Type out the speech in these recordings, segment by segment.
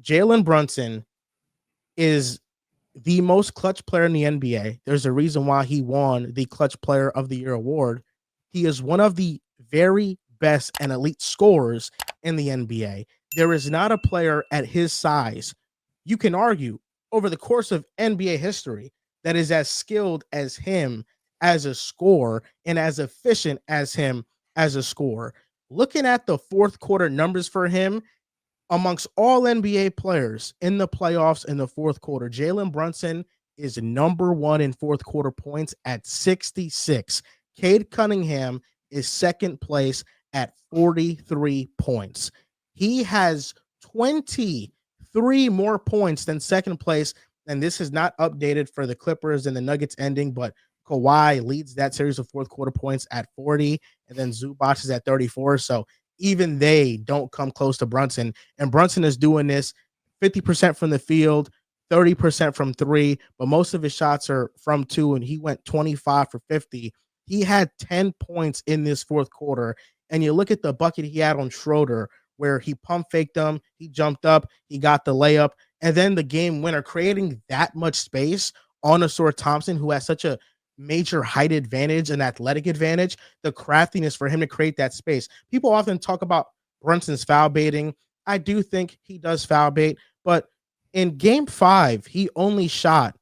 Jalen Brunson is the most clutch player in the NBA. There's a reason why he won the Clutch Player of the Year award. He is one of the very best and elite scorers in the NBA. There is not a player at his size, you can argue, over the course of NBA history that is as skilled as him as a scorer and as efficient as him as a scorer. Looking at the fourth quarter numbers for him, amongst all NBA players in the playoffs in the fourth quarter, Jalen Brunson is number one in fourth quarter points at 66. Cade Cunningham is second place at 43 points. He has 23 more points than second place, and this is not updated for the Clippers and the Nuggets ending, but Kawhi leads that series of fourth quarter points at 40, and then Zubac is at 34. So even they don't come close to Brunson. And Brunson is doing this 50% from the field, 30% from three, but most of his shots are from two, and he went 25 for 50. He had 10 points in this fourth quarter. And you look at the bucket he had on Schroeder, where he pump faked him, he jumped up, he got the layup, and then the game winner, creating that much space on Asor Thompson, who has such a major height advantage and athletic advantage, the craftiness for him to create that space. People often talk about Brunson's foul baiting. I do think he does foul bait, but in game 5, he only shot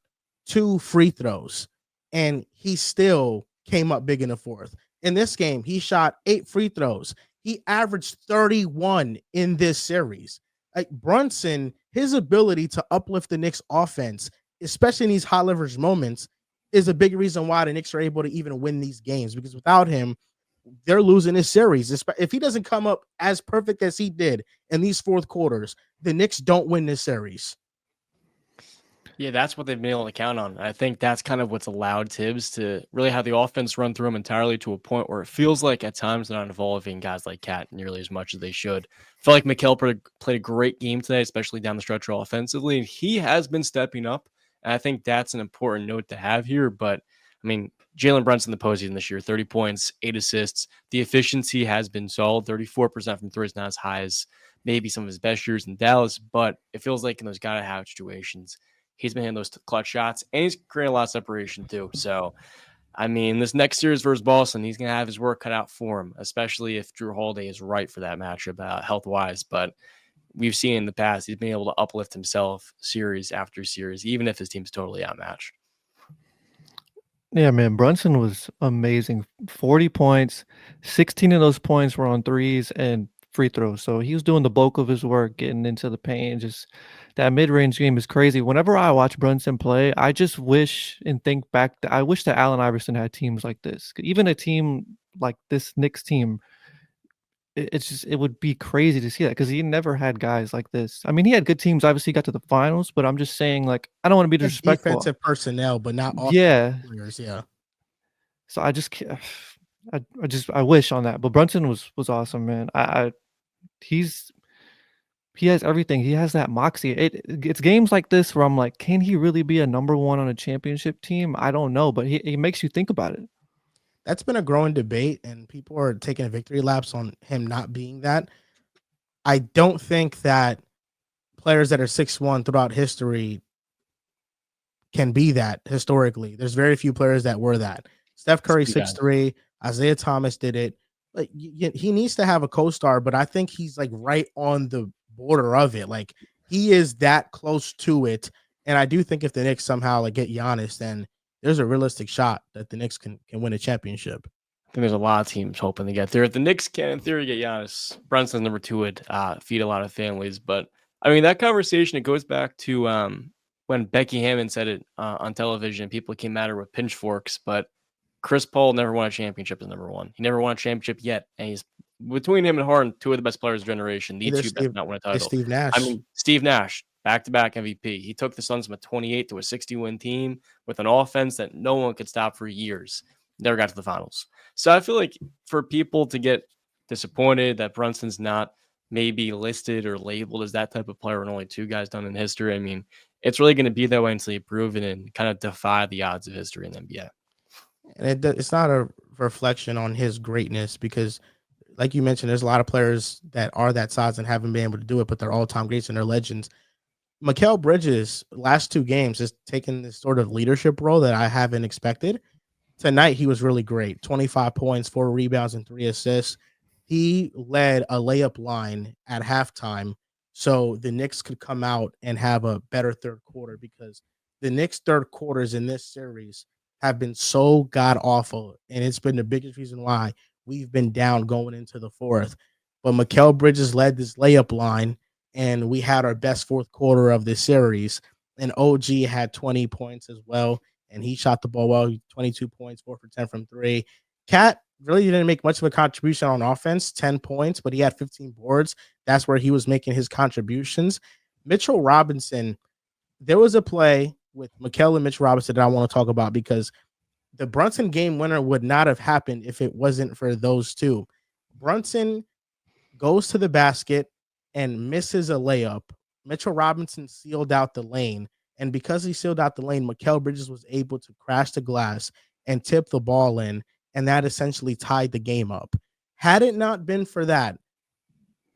2 free throws and he still came up big in the fourth. In this game, he shot 8 free throws. He averaged 31 in this series. Like Brunson, his ability to uplift the Knicks offense, especially in these high leverage moments, is a big reason why the Knicks are able to even win these games, because without him, they're losing this series. If he doesn't come up as perfect as he did in these fourth quarters, the Knicks don't win this series. Yeah, that's what they've been able to count on. I think that's kind of what's allowed Tibbs to really have the offense run through him entirely to a point where it feels like at times they're not involving guys like Cat nearly as much as they should. I feel like Mikal played a great game today, especially down the stretch offensively, and he has been stepping up. And I think that's an important note to have here. But I mean, Jalen Brunson in the postseason this year, 30 points, 8 assists. The efficiency has been solid. 34% from three is not as high as maybe some of his best years in Dallas, but it feels like in those gotta have situations, he's been hitting those clutch shots, and he's creating a lot of separation too. So, I mean, this next series versus Boston, he's going to have his work cut out for him, especially if Drew Holiday is right for that matchup health-wise. But we've seen in the past, he's been able to uplift himself series after series, even if his team's totally outmatched. Yeah, man, Brunson was amazing. 40 points, 16 of those points were on threes and free throws. So he was doing the bulk of his work, getting into the paint. Just that mid-range game is crazy. Whenever I watch Brunson play, I just wish and think back that I wish that Allen Iverson had teams like this. Even a team like this Knicks team, it's just, it would be crazy to see that because he never had guys like this. I mean, he had good teams. Obviously, he got to the finals, but I'm just saying, like, I don't want to be disrespectful. Defensive personnel, but not yeah players. Yeah. So I just can't. I wish on that, but Brunson was awesome, man. He has everything. He has that moxie. It's games like this where I'm like, can he really be a number one on a championship team? I don't know, but he makes you think about it. That's been a growing debate, and people are taking victory laps on him not being that. I don't think that players that are 6'1" throughout history can be that historically. There's very few players that were that. Steph Curry 6'3", Isaiah Thomas did it. Like he needs to have a co-star, but I think he's like right on the border of it. Like he is that close to it. And I do think if the Knicks somehow like get Giannis, then there's a realistic shot that the Knicks can win a championship. I think there's a lot of teams hoping to get there. If the Knicks can, in theory, get Giannis, Brunson's number 2 would feed a lot of families. But I mean, that conversation, it goes back to when Becky Hammond said it on television. People came at her with pitchforks, but Chris Paul never won a championship as number 1. He never won a championship yet, and he's between him and Harden, 2 of the best players of the generation. These two best not win a title. Steve Nash. I mean, Steve Nash, back-to-back MVP. He took the Suns from a 28 to a 60-win team with an offense that no one could stop for years. Never got to the finals. So I feel like for people to get disappointed that Brunson's not maybe listed or labeled as that type of player and only 2 guys done in history, I mean, it's really going to be that way until you prove it and kind of defy the odds of history in the NBA. And it's not a reflection on his greatness because, like you mentioned, there's a lot of players that are that size and haven't been able to do it, but they're all-time greats and they're legends. Mikal Bridges last 2 games has taken this sort of leadership role that I haven't expected. Tonight he was really great. 25 points, 4 rebounds, and 3 assists. He led a layup line at halftime so the Knicks could come out and have a better third quarter because the Knicks' third quarters in this series have been so god awful, and it's been the biggest reason why we've been down going into the fourth. But Mikal Bridges led this layup line, and we had our best fourth quarter of this series. And OG had 20 points as well, and he shot the ball well. 22 points, 4 for 10 from three. Cat really didn't make much of a contribution on offense, 10 points, but he had 15 boards. That's where he was making his contributions. Mitchell Robinson, there was a play with Mikal and Mitchell Robinson that I want to talk about because the Brunson game winner would not have happened if it wasn't for those two. Brunson goes to the basket and misses a layup. Mitchell Robinson sealed out the lane. And because he sealed out the lane, Mikal Bridges was able to crash the glass and tip the ball in. And that essentially tied the game up. Had it not been for that,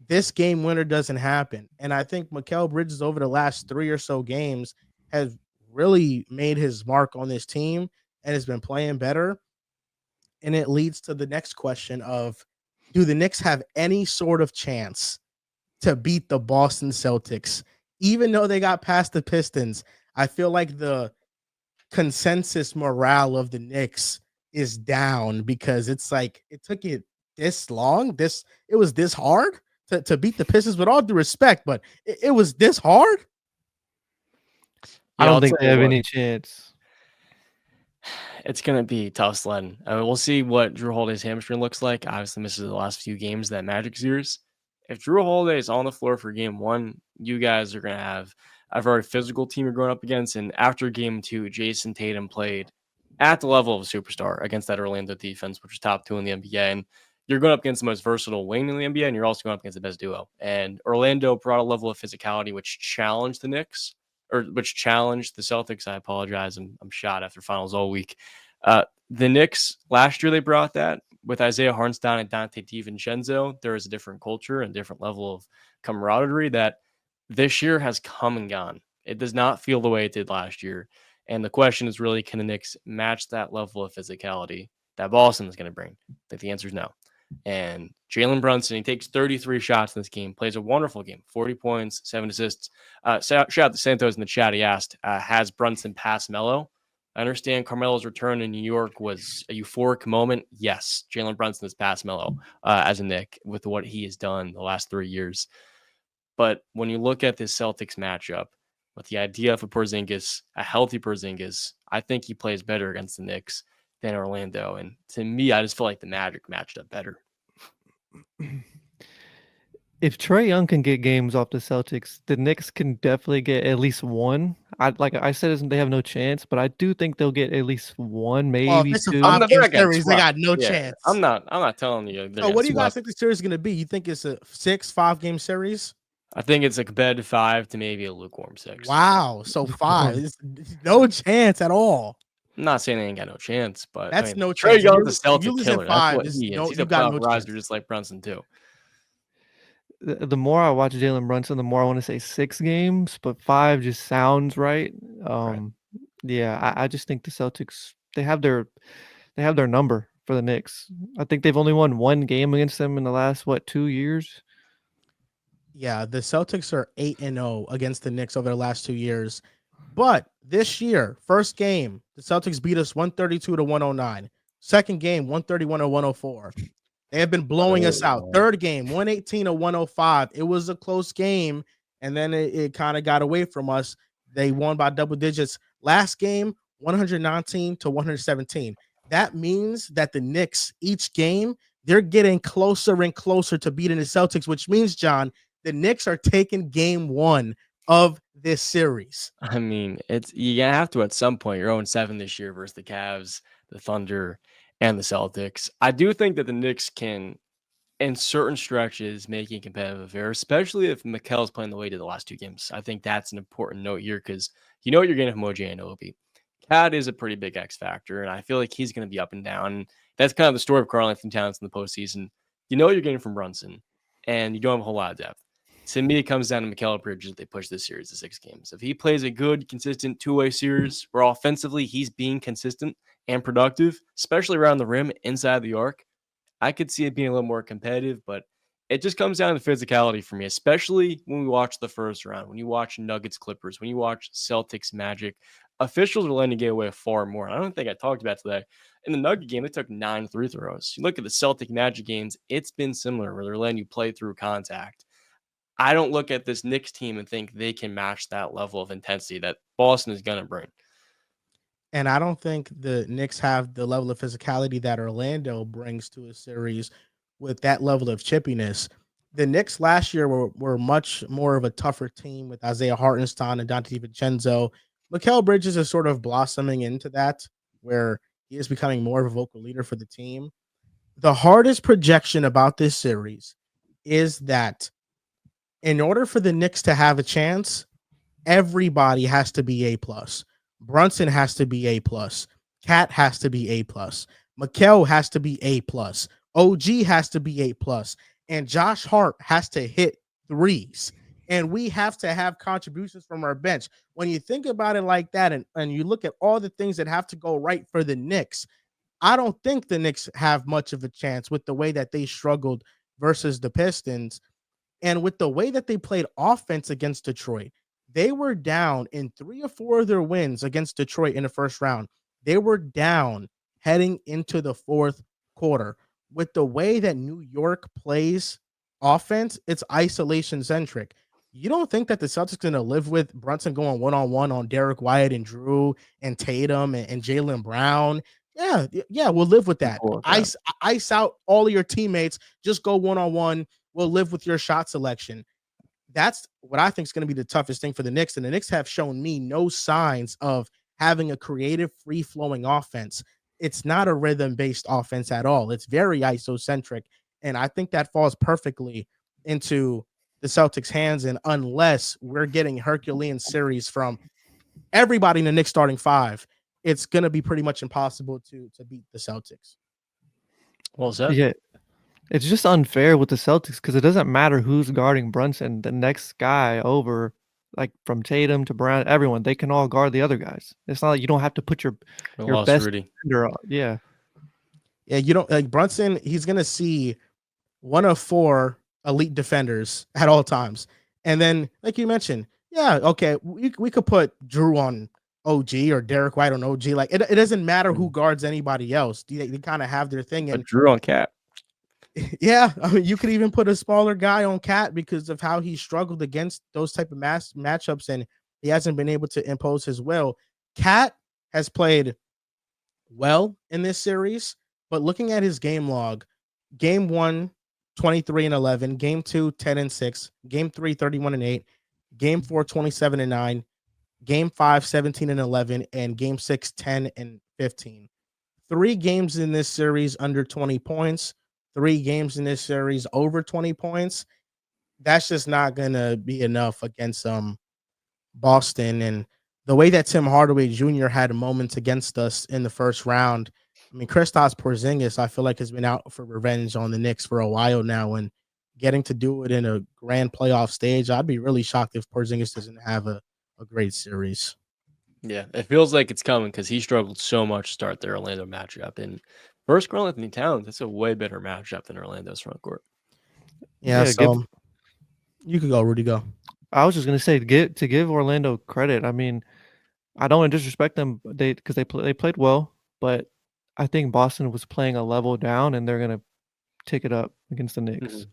this game winner doesn't happen. And I think Mikal Bridges over the last 3 or so games has really made his mark on this team and has been playing better. And it leads to the next question of, do the Knicks have any sort of chance to beat the Boston Celtics? Even though they got past the Pistons, I feel like the consensus morale of the Knicks is down because it's like it took it this long. It was this hard to beat the Pistons, with all due respect, but it was this hard. I Yeah, don't I'll think tell they you have what, any chance. it's going to be tough sledding. I mean, we'll see what Drew Holiday's hamstring looks like. Obviously, misses the last few games of that Magic series. If Drew Holiday is on the floor for game one, you guys are going to have a very physical team you're going up against. And after game two, Jason Tatum played at the level of a superstar against that Orlando defense, which is top 2 in the NBA. And you're going up against the most versatile wing in the NBA, and you're also going up against the best duo. And Orlando brought a level of physicality which challenged the Knicks, or which challenged the Celtics. I apologize. I'm shot after finals all week. The Knicks last year, they brought that with Isaiah Hartenstein and Dante DiVincenzo. There is a different culture and different level of camaraderie that this year has come and gone. It does not feel the way it did last year. And the question is really, can the Knicks match that level of physicality that Boston is going to bring? I think the answer is no. And Jalen Brunson, he takes 33 shots in this game, plays a wonderful game, 40 points, 7 assists. Shout out to Santos in the chat. He asked, has Brunson passed Melo? I understand Carmelo's return in New York was a euphoric moment. Yes, Jalen Brunson has passed Melo as a Knick with what he has done the last 3 years. But when you look at this Celtics matchup with the idea of a healthy Porzingis, I think he plays better against the Knicks than Orlando. And to me, I just feel like the Magic matched up better. If Trae Young can get games off the Celtics, the Knicks can definitely get at least one. Like I said, they have no chance, but I do think they'll get at least one, Well, if maybe it's a two. They're 5-game not gonna series, they swap. got no Yeah, chance. I'm not telling you. So what do you guys think the series is going to be? You think it's a 5-game series? I think it's a competitive 5 to maybe a lukewarm 6. Wow. So 5. It's no chance at all. I'm not saying they ain't got no chance, but That's I mean, no Trae chance. Young's a If Celtic you lose killer. at That's 5, what he is. He's you a got playoff no riser chance. just like Brunson too. The more I watch Jalen Brunson, the more I want to say 6 games, but 5 just sounds right. Yeah, I just think the Celtics they have their number for the Knicks. I think they've only won 1 game against them in the last 2 years. Yeah, the Celtics are 8-0 against the Knicks over the last 2 years. But this year, first game, the Celtics beat us 132-109. Second game, 131-104. They have been blowing us out. Third game, 118-105. It was a close game, and then it kind of got away from us. They won by double digits. Last game, 119-117. That means that the Knicks, each game, they're getting closer and closer to beating the Celtics, which means, John, the Knicks are taking game 1 of this series. I mean, you have to at some point. You're 0-7 this year versus the Cavs, the Thunder, and the Celtics. I do think that the Knicks can, in certain stretches, make a competitive affair, especially if Mikel's playing the way he did the last 2 games. I think that's an important note here because you know what you're getting from OJ Anunoby. Cat is a pretty big X factor, and I feel like he's going to be up and down. That's kind of the story of Karl Anthony Towns in the postseason. You know what you're getting from Brunson, and you don't have a whole lot of depth. To me, it comes down to Mikal Bridges. They push this series to 6 games. If he plays a good, consistent two-way series where offensively he's being consistent and productive, especially around the rim, inside the arc, I could see it being a little more competitive, but it just comes down to physicality for me, especially when we watch the first round, when you watch Nuggets Clippers, when you watch Celtics Magic. Officials are letting you get away with far more. I don't think I talked about today. In the Nugget game, they took 9 free throws. You look at the Celtic Magic games, it's been similar where they're letting you play through contact. I don't look at this Knicks team and think they can match that level of intensity that Boston is going to bring. And I don't think the Knicks have the level of physicality that Orlando brings to a series with that level of chippiness. The Knicks last year were much more of a tougher team with Isaiah Hartenstein and Dante DiVincenzo. Mikal Bridges is sort of blossoming into that, where he is becoming more of a vocal leader for the team. The hardest projection about this series is that in order for the Knicks to have a chance, everybody has to be A plus. Brunson has to be A plus. Cat has to be A plus. Mikal has to be A plus. OG has to be A plus. And Josh Hart has to hit threes. And we have to have contributions from our bench. When you think about it like that, and you look at all the things that have to go right for the Knicks, I don't think the Knicks have much of a chance with the way that they struggled versus the Pistons. And with the way that they played offense against Detroit, they were down in 3 or 4 of their wins against Detroit in the first round. They were down heading into the fourth quarter. With the way that New York plays offense, it's isolation centric. You don't think that the Celtics going to live with Brunson going one-on-one on Derek White and Drew and Tatum and Jaylen Brown? Yeah, we'll live with that. Cool with Ice out all of your teammates. Just go one-on-one. We'll live with your shot selection. That's what I think is going to be the toughest thing for the Knicks. And the Knicks have shown me no signs of having a creative, free-flowing offense. It's not a rhythm-based offense at all. It's very isocentric. And I think that falls perfectly into the Celtics' hands. And unless we're getting Herculean series from everybody in the Knicks starting 5, it's going to be pretty much impossible to beat the Celtics. Well said. Yeah. It's just unfair with the Celtics because it doesn't matter who's guarding Brunson. The next guy over, like from Tatum to Brown, everyone, they can all guard the other guys. It's not like you don't have to put your best Rudy. defender on. Yeah. Yeah, you don't like Brunson. He's going to see one of 4 elite defenders at all times. And then, like you mentioned, yeah, okay, we could put Drew on OG or Derek White on OG. Like, it doesn't matter who guards anybody else. They kind of have their thing. And But Drew on Cat. yeah, I mean, you could even put a smaller guy on Cat because of how he struggled against those type of matchups, and he hasn't been able to impose his will. Cat has played well in this series, but looking at his game log, game 1, 23-11, game 2, 10-6, game 3, 31-8, game 4, 27-9, game 5, 17-11, and game 6, 10-15. 3 games in this series under 20 points. 3 games in this series over 20 points. That's just not going to be enough against Boston. And the way that Tim Hardaway Jr. had moments against us in the first round, I mean, Kristaps Porzingis, I feel like has been out for revenge on the Knicks for a while now, and getting to do it in a grand playoff stage, I'd be really shocked if Porzingis doesn't have a great series. Yeah, it feels like it's coming because he struggled so much to start their Orlando matchup. And first Karl Anthony Towns, that's a way better matchup than Orlando's front court. Yeah, so you could go, Rudy, go. I was just gonna say to give Orlando credit. I mean, I don't want to disrespect them because they played well, but I think Boston was playing a level down, and they're gonna take it up against the Knicks. Mhm.